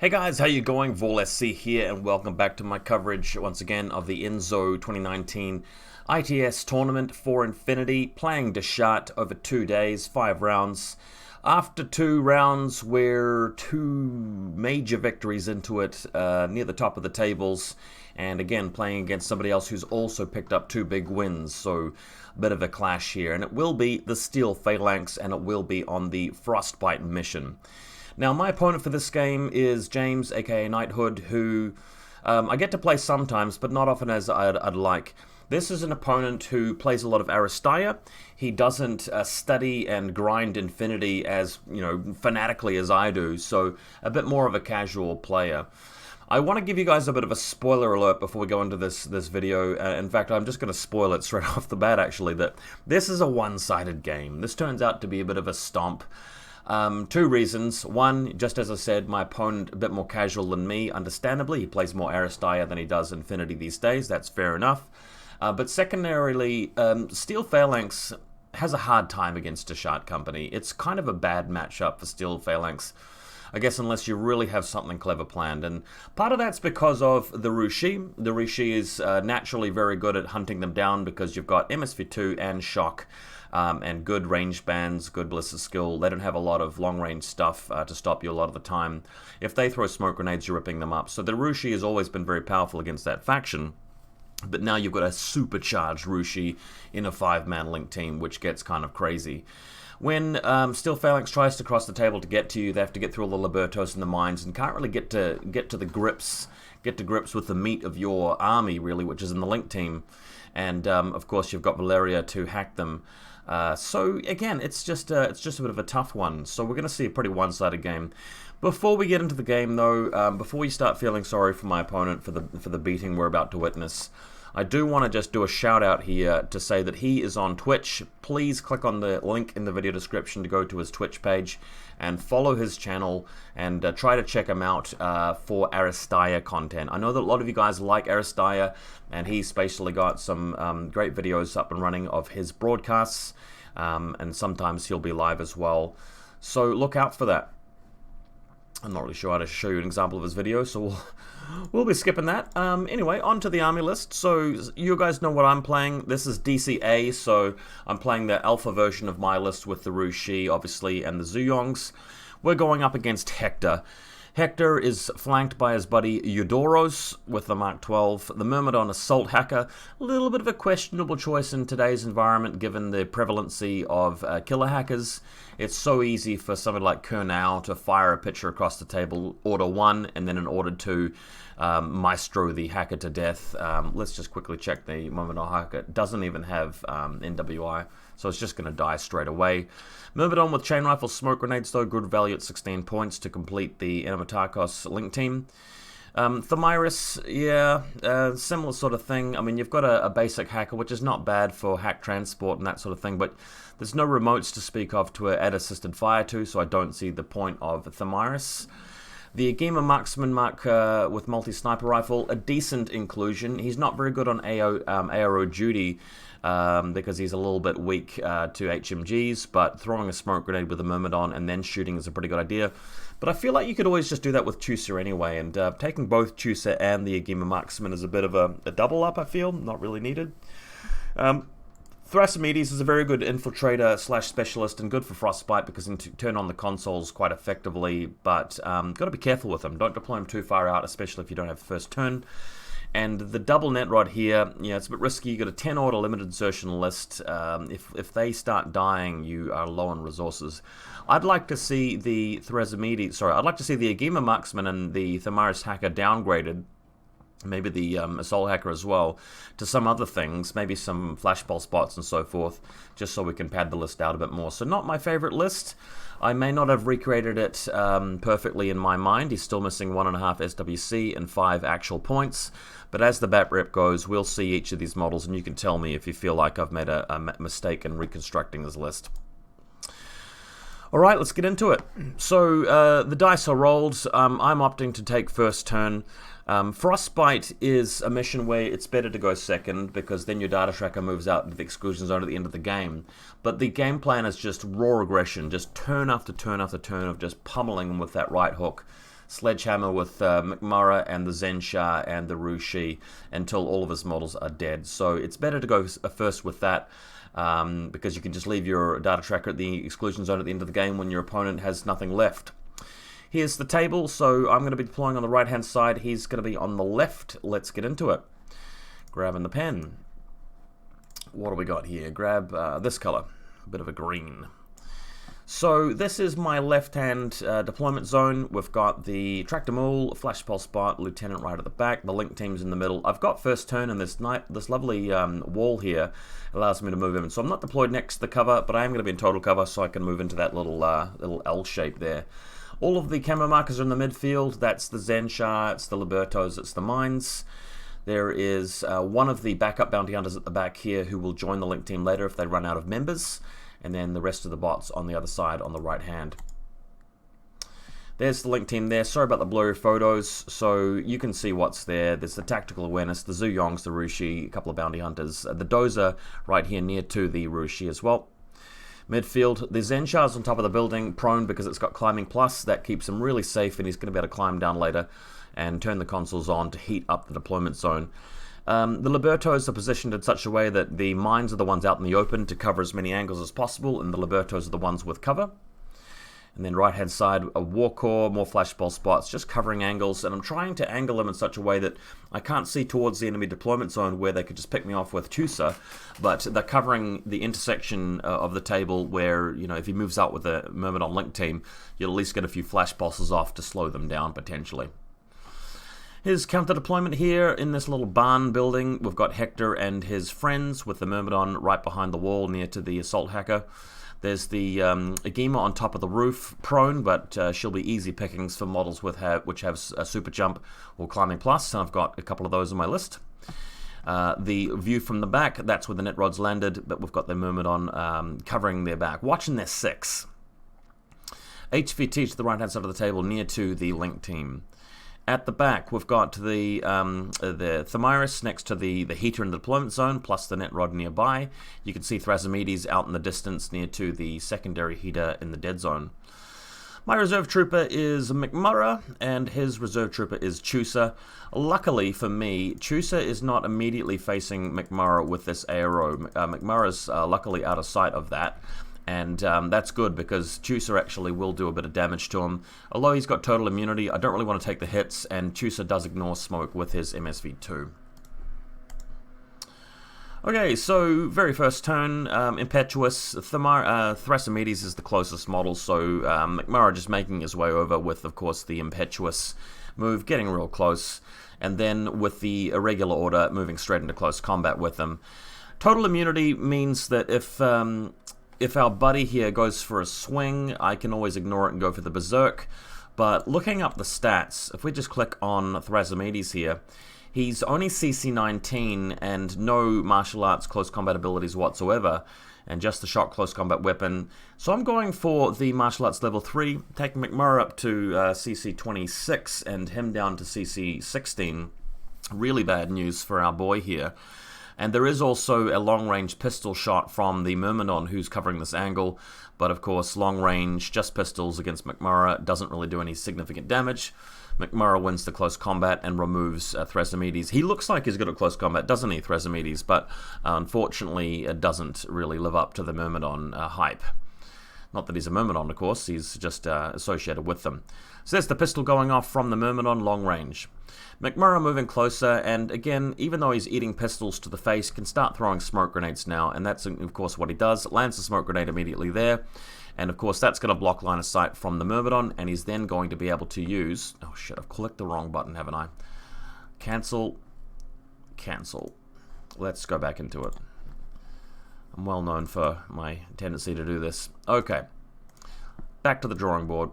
Hey guys, how you going? VaulSC here, and welcome back to my coverage once again of the INZO 2019 ITS tournament for Infinity, playing Deshat over 2 days, 5 rounds. After 2 rounds, we're 2 major victories into it, near the top of the tables, and again playing against somebody else who's also picked up 2 big wins, so a bit of a clash here. And it will be the Steel Phalanx, and it will be on the Frostbyte mission. Now, my opponent for this game is James, aka Knighthood, who I get to play sometimes, but not often as I'd like. This is an opponent who plays a lot of Aristaya. He doesn't study and grind Infinity as, fanatically as I do, so a bit more of a casual player. I want to give you guys a bit of a spoiler alert before we go into this video. In fact, I'm just going to spoil it straight off the bat, actually, that this is a one-sided game. This turns out to be a bit of a stomp. 2 reasons. One, just as I said, my opponent a bit more casual than me, understandably. He plays more Aristaya than he does Infinity these days. That's fair enough. But secondarily, Steel Phalanx has a hard time against Deshat Company. It's kind of a bad matchup for Steel Phalanx, I guess, unless you really have something clever planned. And part of that's because of the Rushi. The Rushi is naturally very good at hunting them down because you've got MSV2 and Shock. And good range bands, good ballistic skill. They don't have a lot of long-range stuff to stop you a lot of the time. If they throw smoke grenades, you're ripping them up. So the Rushi has always been very powerful against that faction. But now you've got a supercharged Rushi in a 5-man link team, which gets kind of crazy. When Steel Phalanx tries to cross the table to get to you, they have to get through all the Libertos and the mines, and can't really get to grips with the meat of your army, really, which is in the link team. And of course, you've got Valeria to hack them. So again, it's just a bit of a tough one. So we're going to see a pretty one-sided game. Before we get into the game, though, before we start feeling sorry for my opponent for the beating we're about to witness, I do want to just do a shout out here to say that he is on Twitch. Please click on the link in the video description to go to his Twitch page and follow his channel and try to check him out for Aristaya content. I know that a lot of you guys like Aristaya, and he's basically got some great videos up and running of his broadcasts, and sometimes he'll be live as well. So look out for that. I'm not really sure how to show you an example of his video, so we'll be skipping that. Anyway, on to the army list. So you guys know what I'm playing. This is DCA, so I'm playing the alpha version of my list with the Rushi, obviously, and the Zuyongs. We're going up against Hector. Hector is flanked by his buddy Eudoros with the Mark 12, the Myrmidon Assault Hacker. A little bit of a questionable choice in today's environment given the prevalency of killer hackers. It's so easy for somebody like Kernau to fire a picture across the table, order 1, and then in order 2, maestro the hacker to death. Let's just quickly check the Myrmidon hacker. It doesn't even have NWI, so it's just going to die straight away. Myrmidon with chain rifle smoke grenades, though, good value at 16 points to complete the Enematakos link team. Thamiris, yeah, similar sort of thing. I mean, you've got a basic hacker, which is not bad for hack transport and that sort of thing, but there's no remotes to speak of to add assisted fire to, so I don't see the point of Thamiris. The Agema Marksman Mark with multi-sniper rifle, a decent inclusion. He's not very good on ARO duty because he's a little bit weak to HMGs, but throwing a smoke grenade with a Myrmidon and then shooting is a pretty good idea. But I feel like you could always just do that with Chusa anyway, and taking both Chusa and the Agema Marksman is a bit of a double up, I feel. Not really needed. Thrasymedes is a very good infiltrator slash specialist and good for Frostbyte because he can turn on the consoles quite effectively, but got to be careful with him. Don't deploy him too far out, especially if you don't have first turn. And the double net rod here, yeah, it's a bit risky. You got a 10 order limited insertion list. If they start dying, you are low on resources. I'd like to see the Thrasymedes, I'd like to see the Agema Marksman and the Thamiris hacker downgraded. Maybe the Assault Hacker as well, to some other things, maybe some flashball spots and so forth, just so we can pad the list out a bit more. So not my favorite list. I may not have recreated it perfectly in my mind. He's still missing 1.5 SWC and 5 actual points. But as the bat rep goes, we'll see each of these models, and you can tell me if you feel like I've made a mistake in reconstructing this list. Alright, let's get into it. So the dice are rolled. I'm opting to take first turn. Frostbyte is a mission where it's better to go second because then your data tracker moves out into the exclusion zone at the end of the game. But the game plan is just raw aggression, just turn after turn after turn of just pummeling them with that right hook. Sledgehammer with McMurray and the Zensha and the Rushi until all of his models are dead. So it's better to go first with that, because you can just leave your data tracker at the exclusion zone at the end of the game when your opponent has nothing left. Here's the table, so I'm going to be deploying on the right hand side, he's going to be on the left. Let's get into it. Grabbing the pen. What do we got here? Grab this color, a bit of a green. So this is my left-hand deployment zone. We've got the Tractor Mule, Flash Pulse Bot, Lieutenant right at the back. The Link team's in the middle. I've got first turn, and this lovely wall here allows me to move in. So I'm not deployed next to the cover, but I am going to be in total cover, so I can move into that little L shape there. All of the camo markers are in the midfield. That's the Zensha, it's the Libertos, it's the Mines. There is one of the backup bounty hunters at the back here who will join the Link team later if they run out of members. And then the rest of the bots on the other side on the right hand. There's the Link team there. Sorry about the blurry photos. So you can see what's there. There's the Tactical Awareness, the Zuyongs, the Rushi, a couple of bounty hunters. The Dozer right here near to the Rushi as well. Midfield, the Zensha's on top of the building, prone because it's got climbing plus. That keeps him really safe, and he's going to be able to climb down later and turn the consoles on to heat up the deployment zone. The Libertos are positioned in such a way that the Mines are the ones out in the open to cover as many angles as possible, and the Libertos are the ones with cover. And then right hand side, a War Core, more flashball spots, just covering angles, and I'm trying to angle them in such a way that I can't see towards the enemy deployment zone where they could just pick me off with Chusa, but they're covering the intersection of the table where, you know, if he moves out with a Myrmidon Link team, you'll at least get a few flash pulses off to slow them down potentially. His counter-deployment here in this little barn building. We've got Hector and his friends with the Myrmidon right behind the wall near to the Assault Hacker. There's the Agema on top of the roof, prone, but she'll be easy pickings for models which have a super jump or climbing plus, and I've got a couple of those on my list. The view from the back, that's where the net rods landed, but we've got the Myrmidon covering their back, watching their 6. HVT to the right-hand side of the table near to the Link team. At the back, we've got the Thamiris next to the heater in the deployment zone, plus the net rod nearby. You can see Thrasymedes out in the distance near to the secondary heater in the dead zone. My reserve trooper is McMurray, and his reserve trooper is Chusa. Luckily for me, Chusa is not immediately facing McMurray with this ARO. McMurray's luckily out of sight of that. And that's good because Chusa actually will do a bit of damage to him. Although he's got total immunity, I don't really want to take the hits, and Chusa does ignore smoke with his MSV2. Okay, so very first turn, Impetuous. Thrasymedes is the closest model, so McMurray just making his way over with, of course, the Impetuous move, getting real close, and then with the Irregular Order moving straight into close combat with them. Total immunity means that if our buddy here goes for a swing, I can always ignore it and go for the Berserk. But looking up the stats, if we just click on Thrasymedes here, he's only CC 19 and no martial arts close combat abilities whatsoever, and just the shot close combat weapon. So I'm going for the martial arts level 3, taking McMurray up to CC 26 and him down to CC 16. Really bad news for our boy here. And there is also a long-range pistol shot from the Myrmidon who's covering this angle, but of course long-range, just pistols against McMurray doesn't really do any significant damage. McMurray wins the close combat and removes Thrasymedes. He looks like he's good at close combat, doesn't he, Thrasymedes? But unfortunately it doesn't really live up to the Myrmidon hype. Not that he's a Myrmidon, of course, he's just associated with them. So there's the pistol going off from the Myrmidon, long range. McMurray moving closer, and again, even though he's eating pistols to the face, can start throwing smoke grenades now, and that's of course what he does. Lands the smoke grenade immediately there, and of course that's going to block line of sight from the Myrmidon, and he's then going to be able to use... Oh shit, I've clicked the wrong button, haven't I? Cancel. Cancel. Let's go back into it. I'm well known for my tendency to do this. Okay. Back to the drawing board.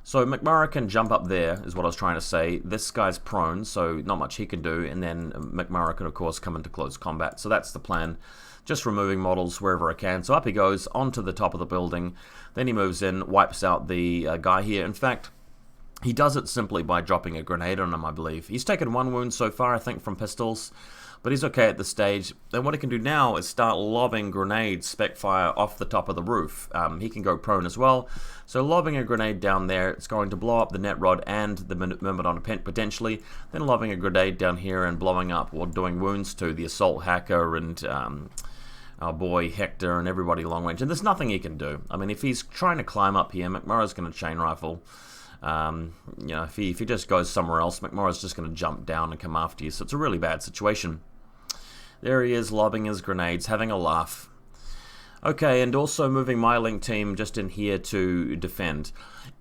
So McMurray can jump up there, is what I was trying to say. This guy's prone, so not much he can do, and then McMurray can, of course, come into close combat. So that's the plan. Just removing models wherever I can. So up he goes, onto the top of the building. Then he moves in, wipes out the guy here. In fact, he does it simply by dropping a grenade on him, I believe. He's taken 1 wound so far, I think, from pistols. but he's okay at this stage. Then what he can do now is start lobbing grenades, Specfire, off the top of the roof. He can go prone as well, so lobbing a grenade down there, it's going to blow up the net rod and the Myrmidon potentially, then lobbing a grenade down here and blowing up or doing wounds to the assault hacker and our boy Hector and everybody long range. And there's nothing he can do. I mean, if he's trying to climb up here, McMurray's going to chain rifle. You know, if he just goes somewhere else, McMurray's just going to jump down and come after you. So it's a really bad situation. There he is, lobbing his grenades, having a laugh. Okay, and also moving my link team just in here to defend.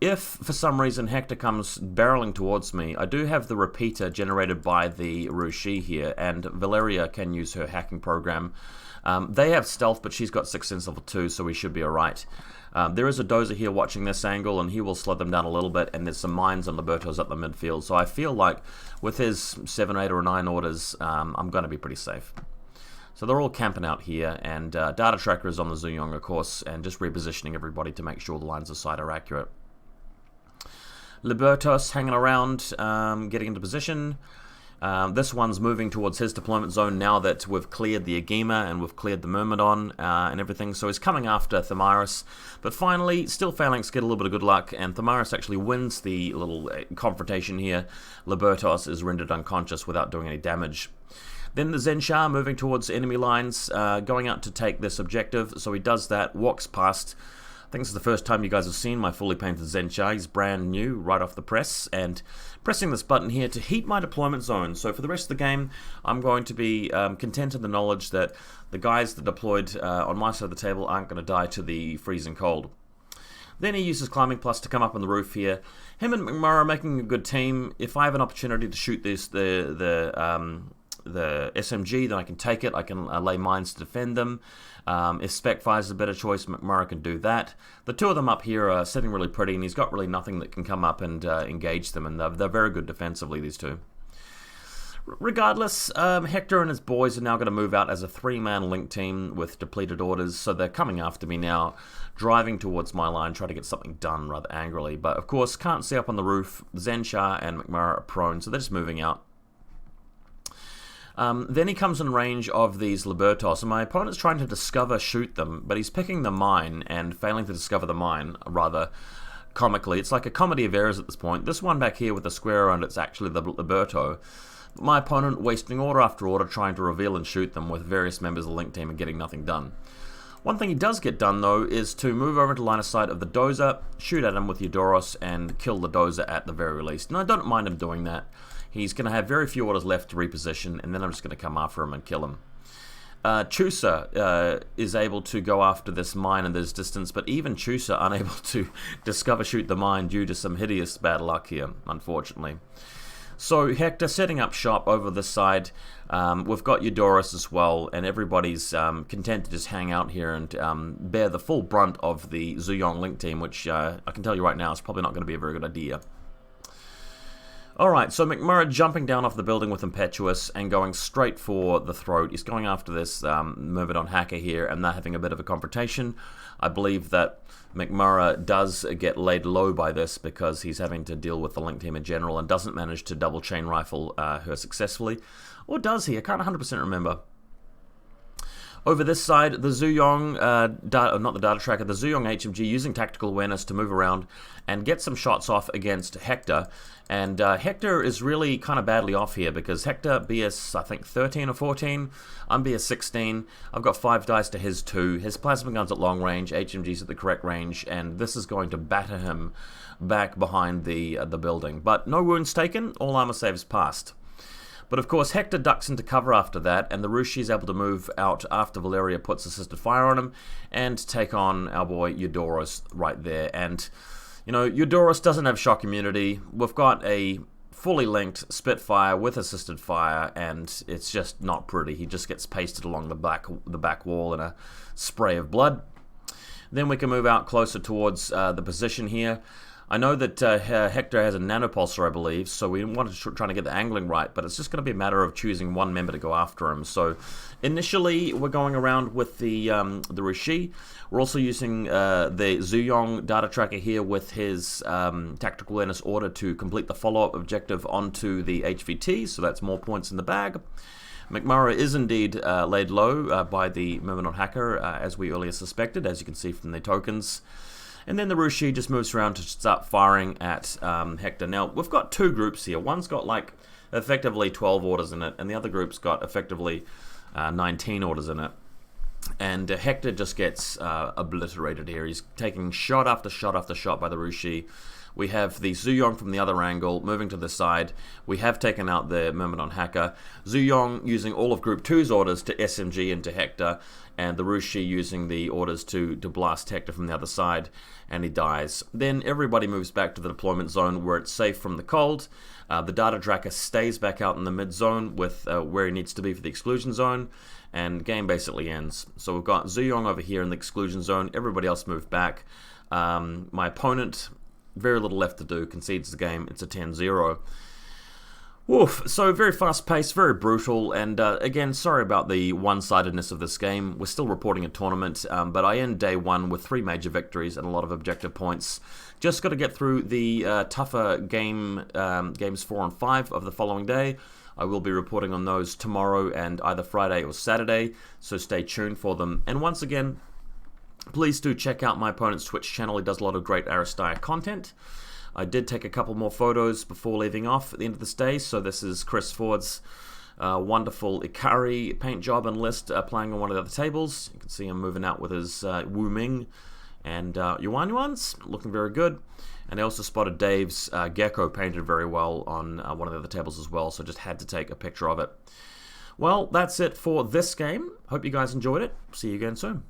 If, for some reason, Hector comes barreling towards me, I do have the repeater generated by the Rushi here, and Valeria can use her hacking program. They have stealth, but she's got 6 sense level 2, so we should be alright. There is a dozer here watching this angle, and he will slow them down a little bit, and there's some mines on Liberto's up the midfield, so I feel like with his 7, 8, or 9 orders, I'm going to be pretty safe. So they're all camping out here, and Data Tracker is on the Zuyong, of course, and just repositioning everybody to make sure the lines of sight are accurate. Libertos hanging around, getting into position. This one's moving towards his deployment zone now that we've cleared the Agema and we've cleared the Myrmidon and everything, so he's coming after Thamiris. But finally, still Phalanx get a little bit of good luck, and Thamiris actually wins the little confrontation here. Libertos is rendered unconscious without doing any damage. Then the Zenshar moving towards enemy lines, going out to take this objective, so he does that, walks past. I think this is the first time you guys have seen my fully painted Zenshar. He's brand new, right off the press, and pressing this button here to heat my deployment zone. So for the rest of the game, I'm going to be content in the knowledge that the guys that deployed on my side of the table aren't going to die to the freezing cold. Then he uses Climbing Plus to come up on the roof here. Him and McMurray are making a good team. If I have an opportunity to shoot this, the SMG, then I can take it. I can lay mines to defend them. If Specfire is a better choice, McMurray can do that. The two of them up here are sitting really pretty, and he's got really nothing that can come up and engage them, and they're very good defensively, these two. Regardless, Hector and his boys are now going to move out as a 3-man link team with depleted orders, so they're coming after me now, driving towards my line, trying to get something done rather angrily. But of course, can't see up on the roof. Zenshar and McMurray are prone, so they're just moving out. Then he comes in range of these Libertos, and my opponent's trying to shoot them, but he's picking the mine and failing to discover the mine, rather comically. It's like a comedy of errors at this point. This one back here with the square around it's actually the Liberto. My opponent wasting order after order trying to reveal and shoot them with various members of the link team and getting nothing done. One thing he does get done, though, is to move over into line of sight of the dozer, shoot at him with Eudoros, and kill the dozer at the very least. And I don't mind him doing that. He's going to have very few orders left to reposition, and then I'm just going to come after him and kill him. Chusa is able to go after this mine in this distance, but even Chusa unable to shoot the mine due to some hideous bad luck here, unfortunately. So Hector setting up shop over this side. We've got Eudoros as well, and everybody's content to just hang out here and bear the full brunt of the Zuyong link team, which I can tell you right now is probably not going to be a very good idea. Alright, so McMurray jumping down off the building with Impetuous and going straight for the throat. He's going after this Myrmidon hacker here, and they're having a bit of a confrontation. I believe that McMurray does get laid low by this because he's having to deal with the link team in general and doesn't manage to double chain rifle her successfully. Or does he? I can't 100% remember. Over this side, the Zuyong, not the data tracker, the Zuyong HMG using tactical awareness to move around and get some shots off against Hector. And Hector is really kind of badly off here because Hector BS, I think, 13 or 14. I'm BS 16. I've got 5 dice to his 2. His plasma gun's at long range, HMG's at the correct range, and this is going to batter him back behind the building. But no wounds taken, all armor saves passed. But of course, Hector ducks into cover after that, and the Rushi is able to move out after Valeria puts assisted fire on him and take on our boy Eudoros right there. And, you know, Eudoros doesn't have shock immunity. We've got a fully linked Spitfire with assisted fire, and it's just not pretty. He just gets pasted along the back wall in a spray of blood. Then we can move out closer towards the position here. I know that Hector has a nanopulsar, I believe, so we want to try to get the angling right, but it's just going to be a matter of choosing one member to go after him. So initially, we're going around with the Rishi. We're also using the Zuyong data tracker here with his tactical awareness order to complete the follow-up objective onto the HVT, so that's more points in the bag. McMurray is indeed laid low by the Myrmidon hacker, as we earlier suspected, as you can see from the tokens. And then the Rushi just moves around to start firing at Hector. Now, we've got two groups here. One's got like effectively 12 orders in it, and the other group's got effectively 19 orders in it. And Hector just gets obliterated here. He's taking shot after shot after shot by the Rushi. We have the Zuyong from the other angle moving to the side. We have taken out the Myrmidon hacker. Zuyong using all of Group 2's orders to SMG into Hector, and the Rushi using the orders to blast Hector from the other side, and he dies. Then everybody moves back to the deployment zone where it's safe from the cold. The Data Tracker stays back out in the mid zone with where he needs to be for the exclusion zone, and game basically ends. So we've got Zuyong over here in the exclusion zone. Everybody else moved back. My opponent, very little left to do, concedes the game. It's a 10-0. Woof. So very fast-paced, very brutal, and again, sorry about the one-sidedness of this game. We're still reporting a tournament, but I end day one with 3 major victories and a lot of objective points. Just got to get through the tougher games 4 and 5 of the following day. I will be reporting on those tomorrow and either Friday or Saturday, so stay tuned for them. And once again, please do check out my opponent's Twitch channel. He does a lot of great Aristeia content. I did take a couple more photos before leaving off at the end of this day. So this is Chris Ford's wonderful Ikari paint job and list playing on one of the other tables. You can see him moving out with his Wu Ming and Yuan Yuans, looking very good. And I also spotted Dave's Gecko painted very well on one of the other tables as well, so just had to take a picture of it. Well, that's it for this game. Hope you guys enjoyed it. See you again soon.